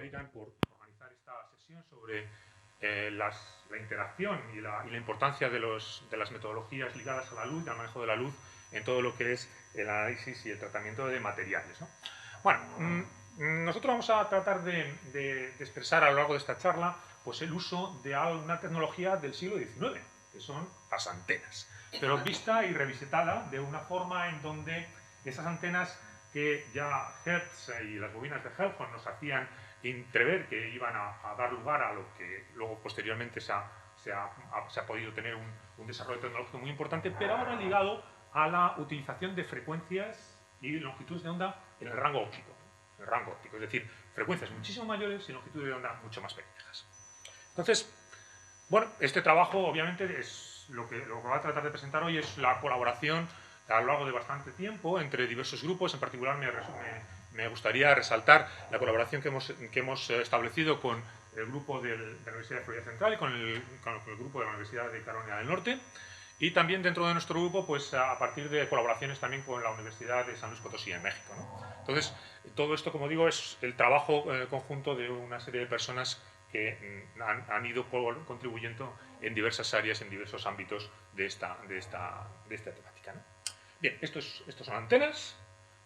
American por organizar esta sesión sobre la interacción y la importancia de las metodologías ligadas a la luz y al manejo de la luz en todo lo que es el análisis y el tratamiento de materiales, ¿no? Bueno, nosotros vamos a tratar de expresar a lo largo de esta charla pues, el uso de una tecnología del siglo XIX, que son las antenas, pero vista y revisitada de una forma en donde esas antenas que ya Hertz y las bobinas de Helmholtz nos hacían entrever que iban a dar lugar a lo que luego posteriormente se ha podido tener un desarrollo tecnológico muy importante, pero ahora ligado a la utilización de frecuencias y longitudes de onda en el rango óptico. Es decir, frecuencias muchísimo mayores y longitudes de onda mucho más pequeñas. Entonces, bueno, este trabajo obviamente es lo que va a tratar de presentar hoy es la colaboración a lo largo de bastante tiempo entre diversos grupos. En particular me gustaría resaltar la colaboración que hemos establecido con el grupo de la Universidad de Florida Central y con el grupo de la Universidad de Carolina del Norte, y también dentro de nuestro grupo pues a partir de colaboraciones también con la Universidad de San Luis Potosí en México, ¿no? Entonces, todo esto, como digo, es el trabajo conjunto de una serie de personas que han ido contribuyendo en diversas áreas, en diversos ámbitos de esta temática, ¿no? Bien, estos son antenas,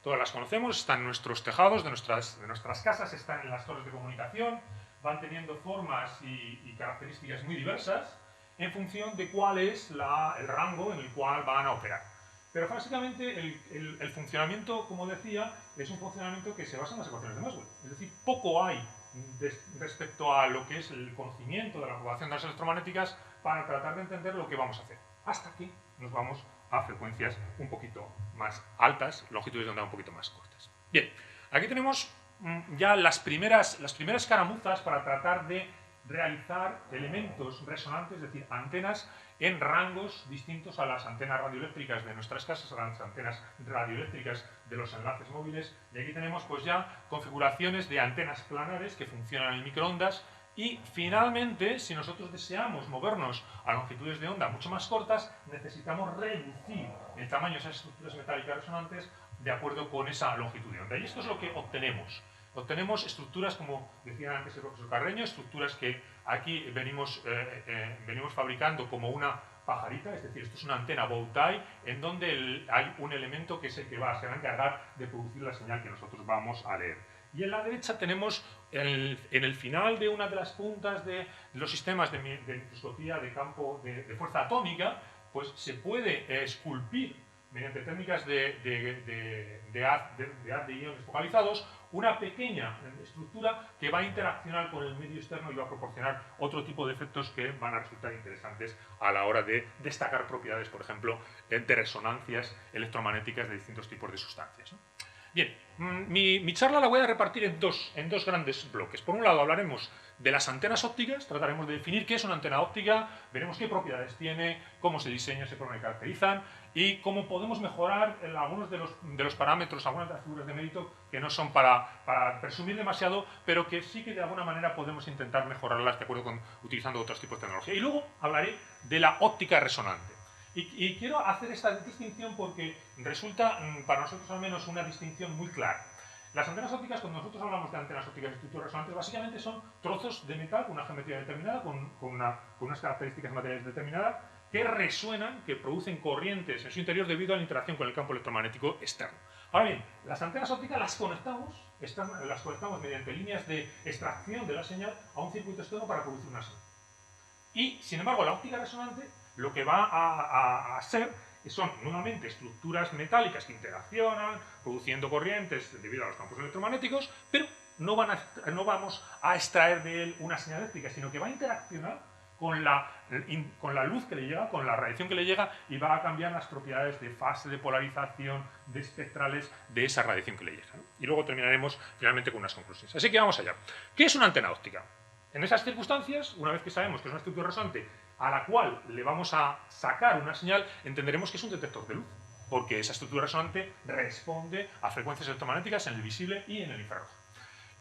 todas las conocemos, están en nuestros tejados de nuestras casas, están en las torres de comunicación, van teniendo formas y características muy diversas en función de cuál es el rango en el cual van a operar. Pero básicamente el funcionamiento, como decía, es un funcionamiento que se basa en las ecuaciones de Maxwell. Es decir, poco hay respecto a lo que es el conocimiento de la propagación de las electromagnéticas para tratar de entender lo que vamos a hacer. Hasta que nos vamos a frecuencias un poquito más altas, longitudes de onda un poquito más cortas. Bien, aquí tenemos ya las primeras caramuzas para tratar de realizar elementos resonantes, es decir, antenas en rangos distintos a las antenas radioeléctricas de nuestras casas, a las antenas radioeléctricas de los enlaces móviles. Y aquí tenemos pues ya configuraciones de antenas planares que funcionan en microondas. Y finalmente, si nosotros deseamos movernos a longitudes de onda mucho más cortas, necesitamos reducir el tamaño de esas estructuras metálicas resonantes de acuerdo con esa longitud de onda. Y esto es lo que obtenemos. Obtenemos estructuras, como decía antes el profesor Carreño, estructuras que aquí venimos fabricando como una pajarita, es decir, esto es una antena bow tie, en donde hay un elemento que es el que se va a encargar de producir la señal que nosotros vamos a leer. Y en la derecha tenemos, en el final de una de las puntas de los sistemas de microscopía de campo de fuerza atómica, pues se puede esculpir mediante técnicas de haz de iones focalizados una pequeña estructura que va a interaccionar con el medio externo y va a proporcionar otro tipo de efectos que van a resultar interesantes a la hora de destacar propiedades, por ejemplo, de resonancias electromagnéticas de distintos tipos de sustancias, ¿no? Bien, mi charla la voy a repartir en dos grandes bloques. Por un lado hablaremos de las antenas ópticas, trataremos de definir qué es una antena óptica, veremos qué propiedades tiene, cómo se diseña, se caracterizan y cómo podemos mejorar algunos de los parámetros, algunas de las figuras de mérito que no son para presumir demasiado, pero que sí que de alguna manera podemos intentar mejorarlas de acuerdo con utilizando otros tipos de tecnología. Y luego hablaré de la óptica resonante. Y quiero hacer esta distinción porque resulta, para nosotros al menos, una distinción muy clara. Las antenas ópticas, cuando nosotros hablamos de antenas ópticas de estructuras resonantes, básicamente son trozos de metal con una geometría determinada, con unas características materiales determinadas, que resuenan, que producen corrientes en su interior debido a la interacción con el campo electromagnético externo. Ahora bien, las antenas ópticas las conectamos mediante líneas de extracción de la señal a un circuito externo para producir una señal. Y, sin embargo, la óptica resonante lo que va a ser son nuevamente estructuras metálicas que interaccionan, produciendo corrientes debido a los campos electromagnéticos, pero no vamos a extraer de él una señal eléctrica, sino que va a interaccionar con la luz que le llega, con la radiación que le llega, y va a cambiar las propiedades de fase, de polarización, de espectrales de esa radiación que le llega, ¿no? Y luego terminaremos finalmente con unas conclusiones. Así que vamos allá. ¿Qué es una antena óptica? En esas circunstancias, una vez que sabemos que es una estructura resonante a la cual le vamos a sacar una señal, entenderemos que es un detector de luz, porque esa estructura resonante responde a frecuencias electromagnéticas en el visible y en el infrarrojo.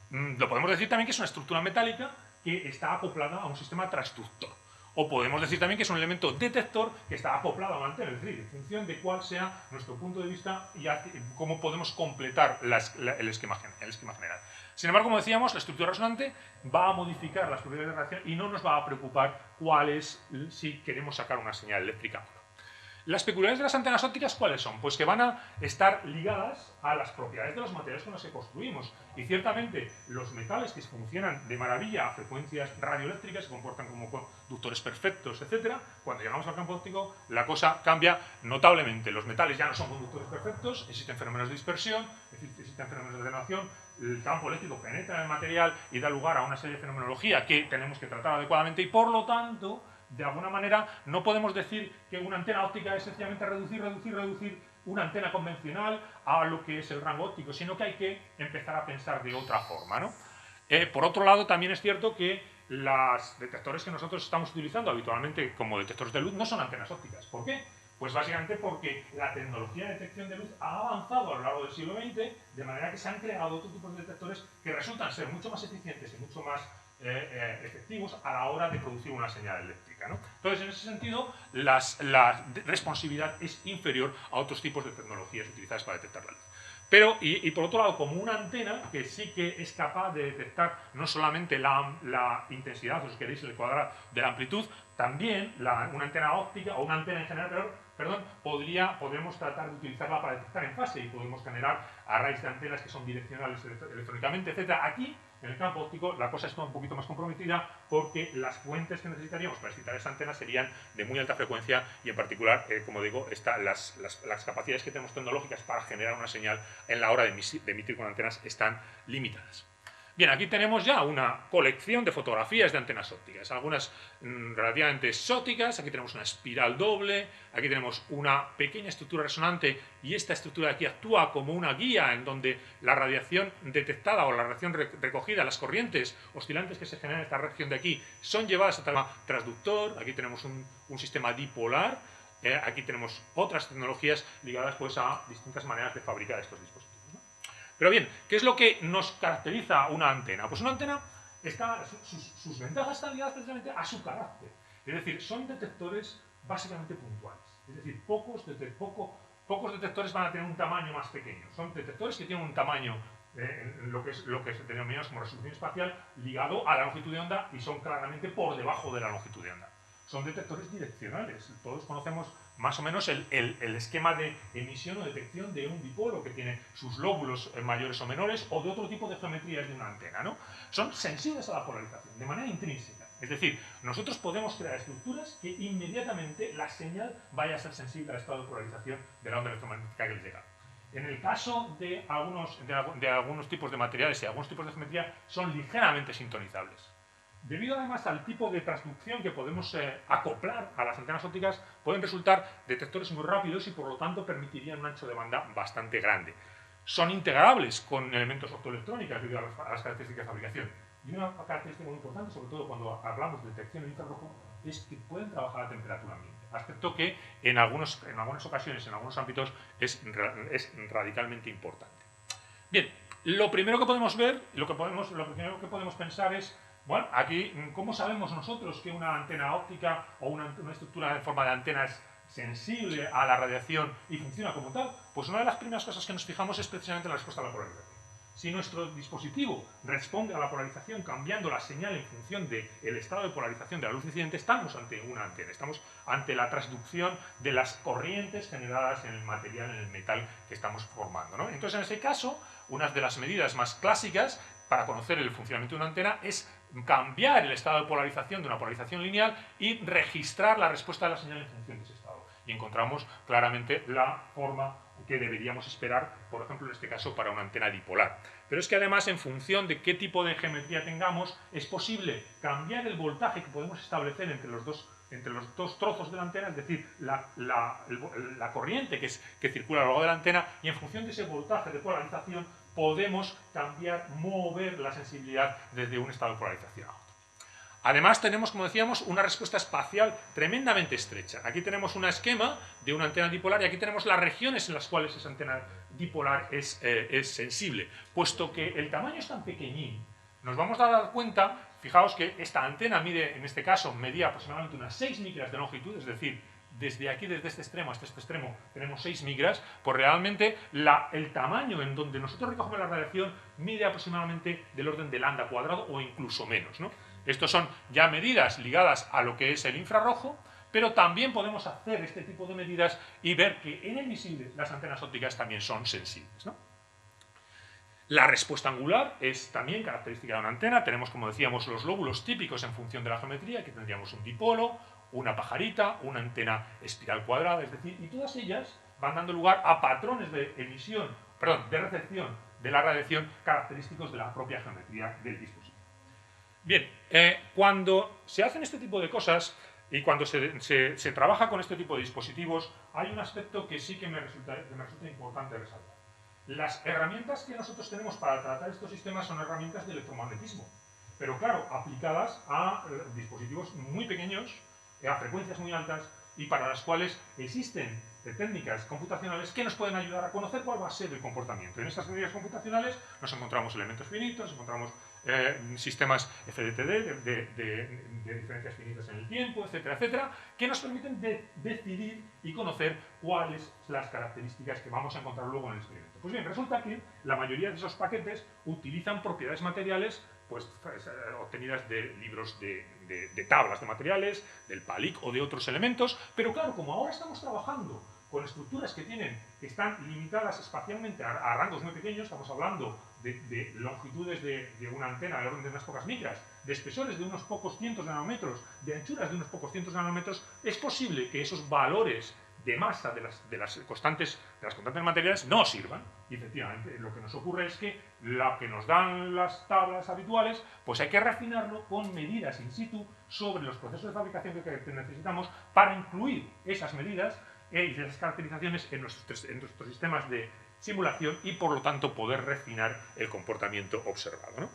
Lo podemos decir también que es una estructura metálica que está acoplada a un sistema transductor. O podemos decir también que es un elemento detector que está acoplado a una antena, es decir, en función de cuál sea nuestro punto de vista y cómo podemos completar el esquema general. Sin embargo, como decíamos, la estructura resonante va a modificar las propiedades de radiación y no nos va a preocupar cuál es, si queremos sacar una señal eléctrica. Las peculiaridades de las antenas ópticas, ¿cuáles son? Pues que van a estar ligadas a las propiedades de los materiales con los que construimos. Y ciertamente los metales que funcionan de maravilla a frecuencias radioeléctricas, se comportan como conductores perfectos, etc., cuando llegamos al campo óptico la cosa cambia notablemente. Los metales ya no son conductores perfectos, existen fenómenos de dispersión, existen fenómenos de atenuación, el campo eléctrico penetra en el material y da lugar a una serie de fenomenología que tenemos que tratar adecuadamente y por lo tanto, de alguna manera, no podemos decir que una antena óptica es sencillamente reducir una antena convencional a lo que es el rango óptico, sino que hay que empezar a pensar de otra forma, ¿no? Por otro lado, también es cierto que los detectores que nosotros estamos utilizando habitualmente como detectores de luz no son antenas ópticas. ¿Por qué? Pues básicamente porque la tecnología de detección de luz ha avanzado a lo largo del siglo XX, de manera que se han creado otro tipo de detectores que resultan ser mucho más eficientes y mucho más efectivos a la hora de producir una señal eléctrica, ¿no? Entonces, en ese sentido, la responsividad es inferior a otros tipos de tecnologías utilizadas para detectar la luz. Pero, y por otro lado, como una antena que sí que es capaz de detectar no solamente la intensidad, o si queréis el cuadrado de la amplitud, también una antena óptica o una antena en general, podemos tratar de utilizarla para detectar en fase y podemos generar arrays de antenas que son direccionales electrónicamente, etc. Aquí, en el campo óptico, la cosa está un poquito más comprometida porque las fuentes que necesitaríamos para excitar esa antena serían de muy alta frecuencia y, en particular, como digo, las capacidades que tenemos tecnológicas para generar una señal en la hora de emitir con antenas están limitadas. Bien, aquí tenemos ya una colección de fotografías de antenas ópticas, algunas relativamente exóticas. Aquí tenemos una espiral doble, aquí tenemos una pequeña estructura resonante y esta estructura de aquí actúa como una guía en donde la radiación detectada o la radiación recogida, las corrientes oscilantes que se generan en esta región de aquí, son llevadas a través de un transductor. Aquí tenemos un sistema dipolar, aquí tenemos otras tecnologías ligadas pues, a distintas maneras de fabricar estos dispositivos. Pero bien, ¿qué es lo que nos caracteriza a una antena? Pues una antena, sus ventajas están ligadas precisamente a su carácter. Es decir, son detectores básicamente puntuales. Es decir, pocos detectores van a tener un tamaño más pequeño. Son detectores que tienen un tamaño, lo que denominamos como resolución espacial, ligado a la longitud de onda y son claramente por debajo de la longitud de onda. Son detectores direccionales. Todos conocemos más o menos el esquema de emisión o detección de un dipolo que tiene sus lóbulos mayores o menores o de otro tipo de geometrías de una antena, ¿no? Son sensibles a la polarización de manera intrínseca. Es decir, nosotros podemos crear estructuras que inmediatamente la señal vaya a ser sensible al estado de polarización de la onda electromagnética que les llega. En el caso de algunos tipos de materiales y algunos tipos de geometría son ligeramente sintonizables. Debido además al tipo de transducción que podemos acoplar a las antenas ópticas, pueden resultar detectores muy rápidos y por lo tanto permitirían un ancho de banda bastante grande. Son integrables con elementos optoelectrónicos debido a las características de fabricación. Y una característica muy importante, sobre todo cuando hablamos de detección en infrarrojo, es que pueden trabajar a temperatura ambiente. Aspecto que en algunas ocasiones, en algunos ámbitos, es radicalmente importante. Bien, lo primero que podemos ver, lo primero que podemos pensar es, bueno, aquí, ¿cómo sabemos nosotros que una antena óptica o una estructura en forma de antena es sensible a la radiación y funciona como tal? Pues una de las primeras cosas que nos fijamos es precisamente la respuesta a la polarización. Si nuestro dispositivo responde a la polarización cambiando la señal en función del estado de polarización de la luz incidente, estamos ante una antena, estamos ante la transducción de las corrientes generadas en el material, en el metal que estamos formando, ¿no? Entonces, en ese caso, una de las medidas más clásicas para conocer el funcionamiento de una antena es cambiar el estado de polarización de una polarización lineal y registrar la respuesta de la señal en función de ese estado. Y encontramos claramente la forma que deberíamos esperar, por ejemplo, en este caso, para una antena dipolar. Pero es que además, en función de qué tipo de geometría tengamos, es posible cambiar el voltaje que podemos establecer entre los dos trozos de la antena, es decir, la corriente que circula a lo largo de la antena, y en función de ese voltaje de polarización podemos mover la sensibilidad desde un estado de polarización a otro. Además tenemos, como decíamos, una respuesta espacial tremendamente estrecha. Aquí tenemos un esquema de una antena dipolar y aquí tenemos las regiones en las cuales esa antena dipolar es sensible. Puesto que el tamaño es tan pequeñín, nos vamos a dar cuenta Fijaos que esta antena mide, en este caso, medía aproximadamente unas 6 micras de longitud, es decir, desde aquí, desde este extremo hasta este extremo, tenemos 6 micras, pues realmente el tamaño en donde nosotros recogemos la radiación mide aproximadamente del orden del lambda cuadrado o incluso menos, ¿no? Estos son ya medidas ligadas a lo que es el infrarrojo, pero también podemos hacer este tipo de medidas y ver que en el visible las antenas ópticas también son sensibles, ¿no? La respuesta angular es también característica de una antena. Tenemos, como decíamos, los lóbulos típicos en función de la geometría, que tendríamos un dipolo, una pajarita, una antena espiral cuadrada, es decir, y todas ellas van dando lugar a patrones de emisión, perdón, de recepción de la radiación característicos de la propia geometría del dispositivo. Bien, cuando se hacen este tipo de cosas y cuando se trabaja con este tipo de dispositivos, hay un aspecto que sí que me resulta importante resaltar. Las herramientas que nosotros tenemos para tratar estos sistemas son herramientas de electromagnetismo, pero claro, aplicadas a dispositivos muy pequeños, a frecuencias muy altas y para las cuales existen técnicas computacionales que nos pueden ayudar a conocer cuál va a ser el comportamiento. En estas técnicas computacionales nos encontramos elementos finitos, encontramos sistemas FDTD de diferencias finitas en el tiempo, etcétera, etcétera, que nos permiten decidir y conocer cuáles son las características que vamos a encontrar luego en el experimento. Pues bien, resulta que la mayoría de esos paquetes utilizan propiedades materiales pues, obtenidas de libros de tablas de materiales, del PALIC o de otros elementos, pero claro, como ahora estamos trabajando con estructuras que están limitadas espacialmente a rangos muy pequeños, estamos hablando de longitudes de una antena del orden de unas pocas micras, de espesores de unos pocos cientos de nanómetros, de anchuras de unos pocos cientos de nanómetros, es posible que esos valores de masa de las constantes materiales no sirvan. Y efectivamente, lo que nos ocurre es que lo que nos dan las tablas habituales, pues hay que refinarlo con medidas in situ sobre los procesos de fabricación que necesitamos para incluir esas medidas y esas caracterizaciones en nuestros sistemas de simulación y por lo tanto poder refinar el comportamiento observado, ¿no?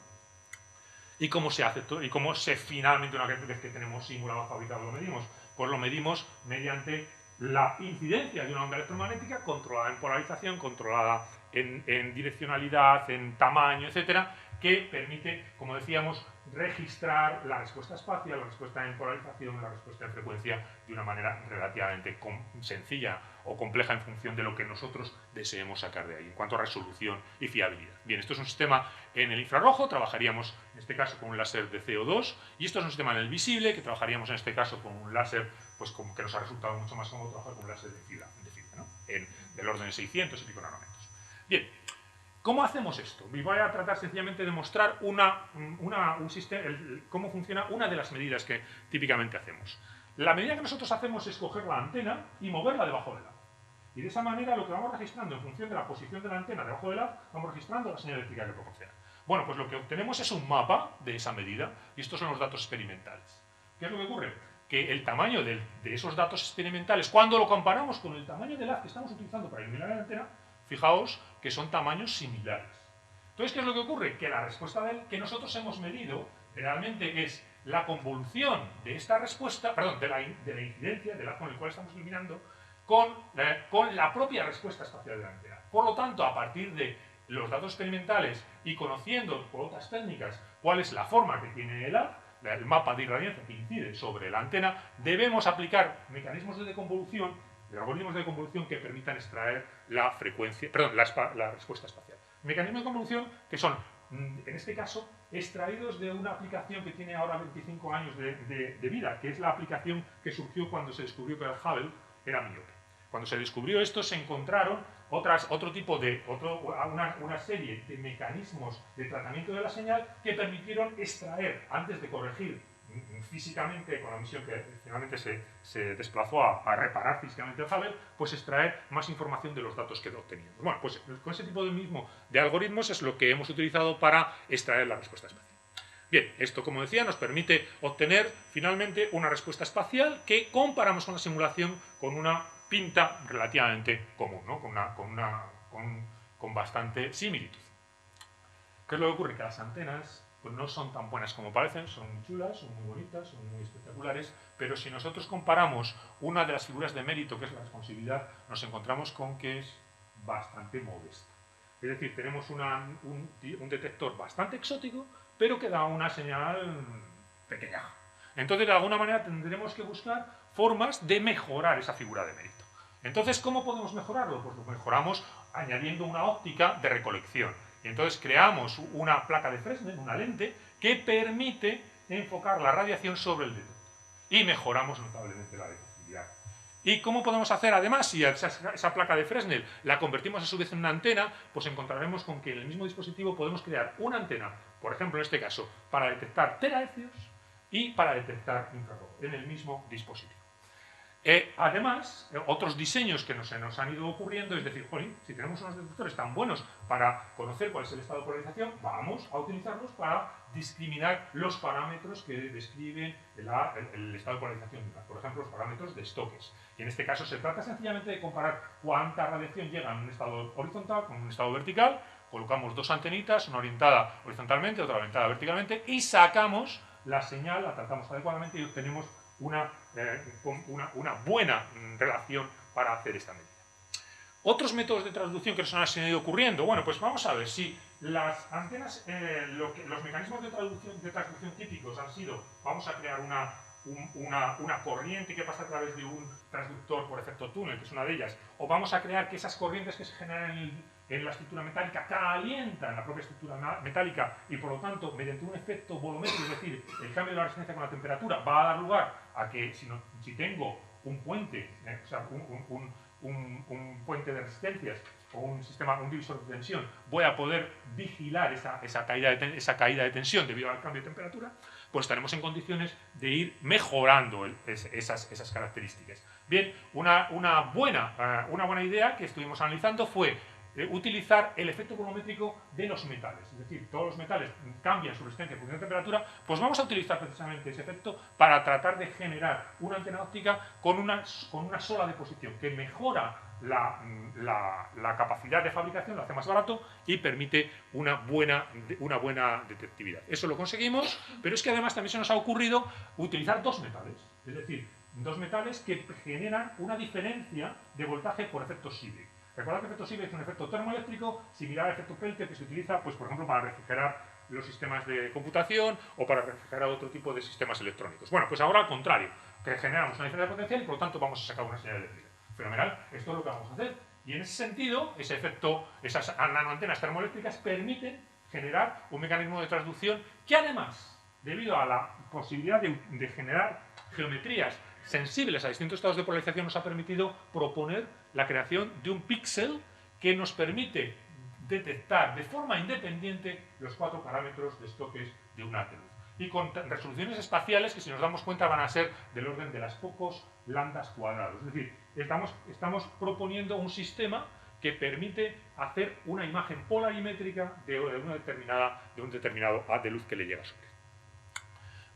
¿Y cómo se hace esto? ¿Y cómo finalmente, una vez que tenemos simulado fabricado, lo medimos? Pues lo medimos mediante la incidencia de una onda electromagnética controlada en polarización, controlada en direccionalidad, en tamaño, etcétera, que permite, como decíamos, registrar la respuesta espacial, la respuesta en polarización, la respuesta en frecuencia de una manera relativamente sencilla o compleja en función de lo que nosotros deseemos sacar de ahí, en cuanto a resolución y fiabilidad. Bien, esto es un sistema en el infrarrojo, trabajaríamos en este caso con un láser de CO2, y esto es un sistema en el visible, que trabajaríamos en este caso con un láser, pues como que nos ha resultado mucho más cómodo trabajar con un láser de fibra, ¿no? Del orden de 600 y pico nanómetros. Bien, ¿cómo hacemos esto? Y voy a tratar sencillamente de mostrar cómo funciona una de las medidas que típicamente hacemos. La medida que nosotros hacemos es coger la antena y moverla debajo del haz. Y de esa manera lo que vamos registrando en función de la posición de la antena debajo del haz, vamos registrando la señal eléctrica que proporciona. Bueno, pues lo que obtenemos es un mapa de esa medida y estos son los datos experimentales. ¿Qué es lo que ocurre? Que el tamaño de esos datos experimentales, cuando lo comparamos con el tamaño del haz que estamos utilizando para iluminar la antena, fijaos que son tamaños similares. Entonces, ¿qué es lo que ocurre? Que la respuesta que nosotros hemos medido realmente es la convolución de esta respuesta, perdón, de la incidencia del haz con el cual estamos iluminando, con la propia respuesta espacial de la antena. Por lo tanto, a partir de los datos experimentales y conociendo por otras técnicas cuál es la forma que tiene el haz, el mapa de irradiancia que incide sobre la antena, debemos aplicar mecanismos de deconvolución, algoritmos de deconvolución que permitan extraer la frecuencia, perdón, la respuesta espacial. Mecanismos de convolución que son, en este caso, extraídos de una aplicación que tiene ahora 25 años de vida, que es la aplicación que surgió cuando se descubrió que el Hubble era miope. Cuando se descubrió esto, se encontraron una serie de mecanismos de tratamiento de la señal que permitieron extraer, antes de corregir físicamente con la misión que finalmente se desplazó a reparar físicamente el Hubble, pues extraer más información de los datos que obteníamos. Bueno, pues con ese tipo de algoritmos es lo que hemos utilizado para extraer la respuesta espacial. Bien, esto, como decía, nos permite obtener finalmente una respuesta espacial que comparamos con la simulación con una pinta relativamente común, ¿no? con bastante similitud. ¿Qué es lo que ocurre? Que las antenas pues, no son tan buenas como parecen, son muy chulas, son muy bonitas, son muy espectaculares, pero si nosotros comparamos una de las figuras de mérito, que es la responsividad, nos encontramos con que es bastante modesta. Es decir, tenemos un detector bastante exótico, pero que da una señal pequeña. Entonces, de alguna manera, tendremos que buscar formas de mejorar esa figura de mérito. Entonces, ¿cómo podemos mejorarlo? Pues lo mejoramos añadiendo una óptica de recolección. Y entonces creamos una placa de Fresnel, una lente, que permite enfocar la radiación sobre el detector. Y mejoramos notablemente la detectabilidad. ¿Y cómo podemos hacer además, si esa placa de Fresnel la convertimos a su vez en una antena, pues encontraremos con que en el mismo dispositivo podemos crear una antena, por ejemplo en este caso, para detectar terahercios y para detectar infrarrojo en el mismo dispositivo. Además, otros diseños que se nos han ido ocurriendo es decir, jolín, si tenemos unos detectores tan buenos para conocer cuál es el estado de polarización, vamos a utilizarlos para discriminar los parámetros que describen el estado de polarización, por ejemplo, los parámetros de Stokes. Y en este caso se trata sencillamente de comparar cuánta radiación llega en un estado horizontal con un estado vertical, colocamos dos antenitas, una orientada horizontalmente, otra orientada verticalmente, y sacamos la señal, la tratamos adecuadamente y obtenemos una buena relación para hacer esta medida. Otros métodos de traducción que nos han ido ocurriendo, bueno, pues vamos a ver si las antenas, los mecanismos de traducción típicos han sido, vamos a crear una corriente que pasa a través de un transductor por efecto túnel, que es una de ellas, o vamos a crear que esas corrientes que se generan en la estructura metálica calientan la propia estructura metálica y por lo tanto, mediante un efecto volumétrico, es decir, el cambio de la resistencia con la temperatura, va a dar lugar a que si tengo un puente, o sea, un puente de resistencias o un divisor de tensión, voy a poder vigilar esa caída de tensión debido al cambio de temperatura, pues estaremos en condiciones de ir mejorando esas características. Bien, una buena idea que estuvimos analizando fue utilizar el efecto volumétrico de los metales. Es decir, todos los metales cambian su resistencia en función de temperatura, pues vamos a utilizar precisamente ese efecto para tratar de generar una antena óptica con una sola deposición, que mejora la capacidad de fabricación, lo hace más barato y permite una buena detectividad. Eso lo conseguimos, pero es que además también se nos ha ocurrido utilizar dos metales, es decir, dos metales que generan una diferencia de voltaje por efecto Seebeck. Recordad que el efecto Seebeck es un efecto termoeléctrico similar al efecto Peltier que se utiliza, pues, por ejemplo, para refrigerar los sistemas de computación o para refrigerar otro tipo de sistemas electrónicos. Bueno, pues ahora al contrario, que generamos una diferencia de potencial y por lo tanto vamos a sacar una señal eléctrica. Fenomenal, esto es lo que vamos a hacer. Y en ese sentido, esas nanoantenas termoeléctricas permiten generar un mecanismo de transducción que además, debido a la posibilidad de generar geometrías sensibles a distintos estados de polarización, nos ha permitido proponer la creación de un píxel que nos permite detectar de forma independiente los 4 parámetros de Stokes de un haz de luz. Y con resoluciones espaciales que, si nos damos cuenta, van a ser del orden de las pocos lambdas cuadrados. Es decir, estamos proponiendo un sistema que permite hacer una imagen polarimétrica de un determinado haz de luz que le llega sobre.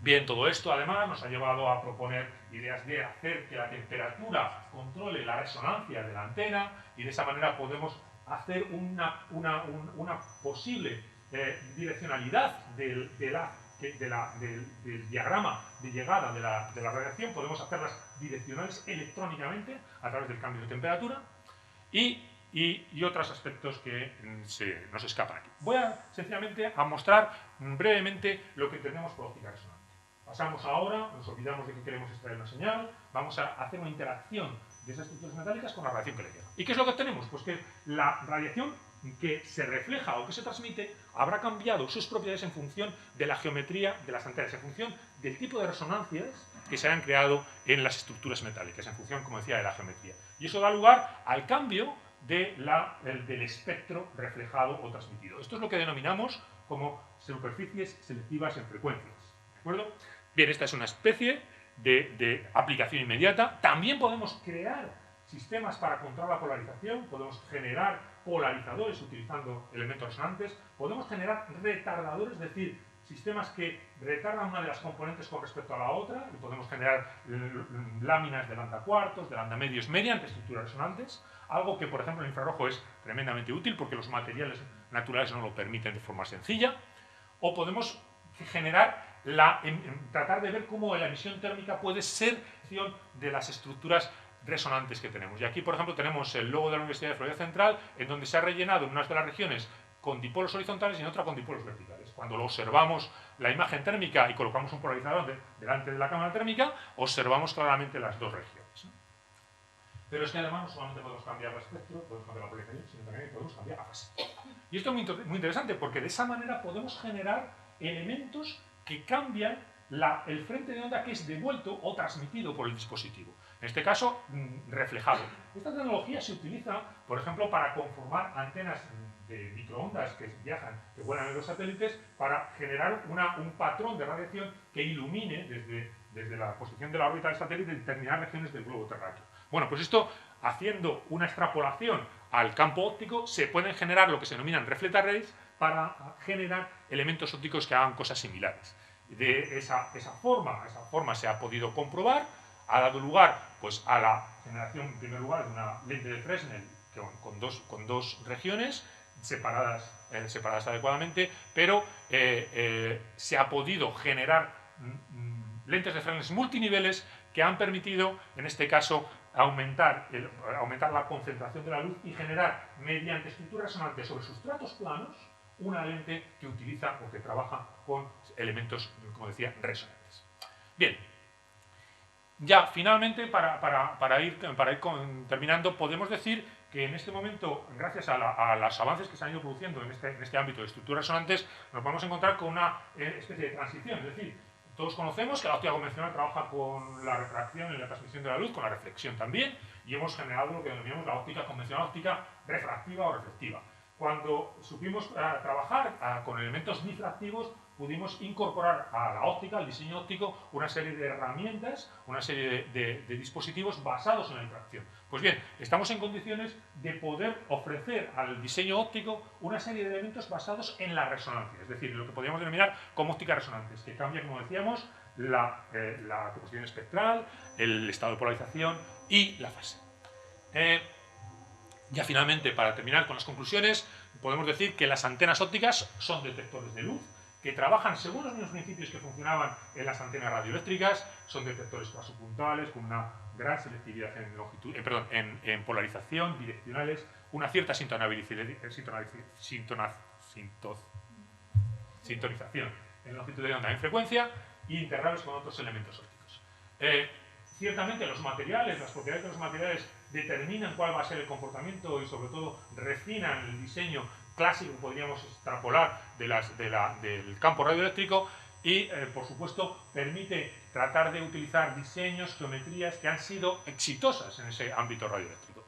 Bien, todo esto además nos ha llevado a proponer ideas de hacer que la temperatura controle la resonancia de la antena y de esa manera podemos hacer una posible direccionalidad del diagrama de llegada de la radiación. Podemos hacerlas direccionales electrónicamente a través del cambio de temperatura y otros aspectos que nos escapan aquí. Voy sencillamente a mostrar brevemente lo que entendemos por óptica resonante. Pasamos ahora, nos olvidamos de que queremos extraer una señal, vamos a hacer una interacción de esas estructuras metálicas con la radiación que le llega. ¿Y qué es lo que obtenemos? Pues que la radiación que se refleja o que se transmite habrá cambiado sus propiedades en función de la geometría de las antenas, en función del tipo de resonancias que se han creado en las estructuras metálicas, en función, como decía, de la geometría. Y eso da lugar al cambio del espectro reflejado o transmitido. Esto es lo que denominamos como superficies selectivas en frecuencias. ¿De acuerdo? Bien, esta es una especie de aplicación inmediata. También podemos crear sistemas para controlar la polarización, podemos generar polarizadores utilizando elementos resonantes, podemos generar retardadores, es decir, sistemas que retardan una de las componentes con respecto a la otra, y podemos generar láminas de lambda cuartos, de lambda medios mediante estructuras resonantes, algo que, por ejemplo, en infrarrojo es tremendamente útil porque los materiales naturales no lo permiten de forma sencilla, o podemos generar tratar de ver cómo la emisión térmica puede ser de las estructuras resonantes que tenemos. Y aquí, por ejemplo, tenemos el logo de la Universidad de Florida Central, en donde se ha rellenado en unas de las regiones con dipolos horizontales y en otra con dipolos verticales. Cuando lo observamos la imagen térmica y colocamos un polarizador delante de la cámara térmica, observamos claramente las dos regiones, ¿no? Pero es que además no solamente podemos cambiar el espectro, podemos cambiar la polarización, sino también podemos cambiar la fase. Y esto es muy interesante porque de esa manera podemos generar elementos que cambian el frente de onda que es devuelto o transmitido por el dispositivo. En este caso, reflejado. Esta tecnología se utiliza, por ejemplo, para conformar antenas de microondas que viajan, que vuelan en los satélites, para generar un patrón de radiación que ilumine desde la posición de la órbita del satélite determinadas regiones del globo terráqueo. Bueno, pues esto, haciendo una extrapolación al campo óptico, se pueden generar lo que se denominan reflected arrays para generar elementos ópticos que hagan cosas similares. De esa forma se ha podido comprobar, ha dado lugar pues, a la generación, en primer lugar, de una lente de Fresnel con dos regiones separadas adecuadamente, pero se ha podido generar lentes de Fresnel multiniveles que han permitido, en este caso, aumentar la concentración de la luz y generar, mediante estructuras resonantes sobre sustratos planos, una lente que utiliza o que trabaja con elementos, como decía, resonantes. Bien, ya finalmente, para ir terminando, podemos decir que en este momento, gracias a los avances que se han ido produciendo en este ámbito de estructuras resonantes, nos vamos a encontrar con una especie de transición. Es decir, todos conocemos que la óptica convencional trabaja con la refracción y la transmisión de la luz, con la reflexión también, y hemos generado lo que denominamos la óptica convencional, óptica refractiva o reflectiva. Cuando supimos trabajar con elementos difractivos, pudimos incorporar a la óptica, al diseño óptico, una serie de herramientas, una serie de dispositivos basados en la difracción. Pues bien, estamos en condiciones de poder ofrecer al diseño óptico una serie de elementos basados en la resonancia, es decir, lo que podríamos denominar como ópticas resonantes, que cambia, como decíamos, la composición espectral, el estado de polarización y la fase. Ya finalmente, para terminar con las conclusiones, podemos decir que las antenas ópticas son detectores de luz, que trabajan según los mismos principios que funcionaban en las antenas radioeléctricas, son detectores cuasopuntuales con una gran selectividad en polarización, direccionales, una cierta sintonización en longitud de onda en frecuencia y integrables con otros elementos ópticos. Ciertamente los materiales, las propiedades de los materiales determinan cuál va a ser el comportamiento y sobre todo refinan el diseño clásico que podríamos extrapolar del campo radioeléctrico y, por supuesto, permite tratar de utilizar diseños, geometrías que han sido exitosas en ese ámbito radioeléctrico.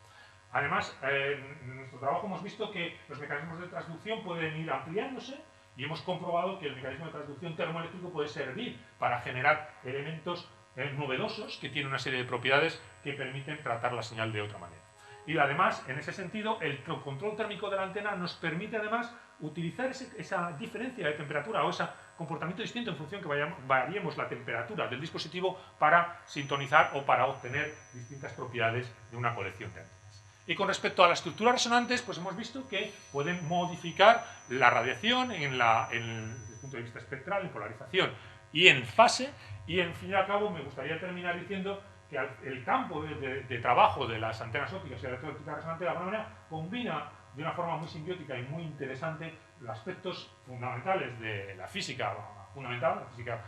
Además, en nuestro trabajo hemos visto que los mecanismos de transducción pueden ir ampliándose y hemos comprobado que el mecanismo de transducción termoeléctrico puede servir para generar elementos novedosos que tienen una serie de propiedades que permiten tratar la señal de otra manera. Y además, en ese sentido, el control térmico de la antena nos permite además utilizar esa diferencia de temperatura o ese comportamiento distinto en función que variemos la temperatura del dispositivo para sintonizar o para obtener distintas propiedades de una colección de antenas. Y con respecto a las estructuras resonantes, pues hemos visto que pueden modificar la radiación desde el punto de vista espectral, en polarización y en fase. Y en fin y al cabo me gustaría terminar diciendo que el campo de trabajo de las antenas ópticas y la electrónica resonante de alguna manera combina de una forma muy simbiótica y muy interesante los aspectos fundamentales de la física fundamental, la física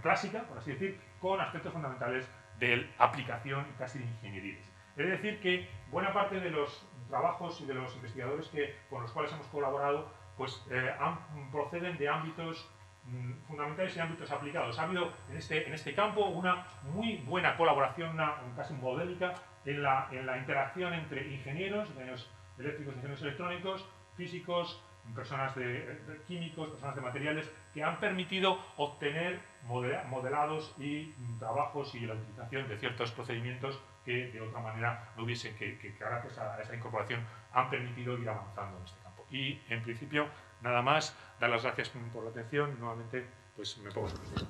clásica, por así decir, con aspectos fundamentales de aplicación y casi ingenieriles. Es decir, que buena parte de los trabajos y de los investigadores con los cuales hemos colaborado pues, proceden de ámbitos fundamentales y ámbitos aplicados. Ha habido en este campo una muy buena colaboración, casi modélica, en la interacción entre ingenieros eléctricos, ingenieros electrónicos, físicos, personas de químicos, personas de materiales, que han permitido obtener modelados y trabajos y la utilización de ciertos procedimientos que de otra manera no hubiesen, que gracias a esa incorporación han permitido ir avanzando en este campo. Y en principio, nada más, dar las gracias por la atención y nuevamente pues me pongo a su disposición.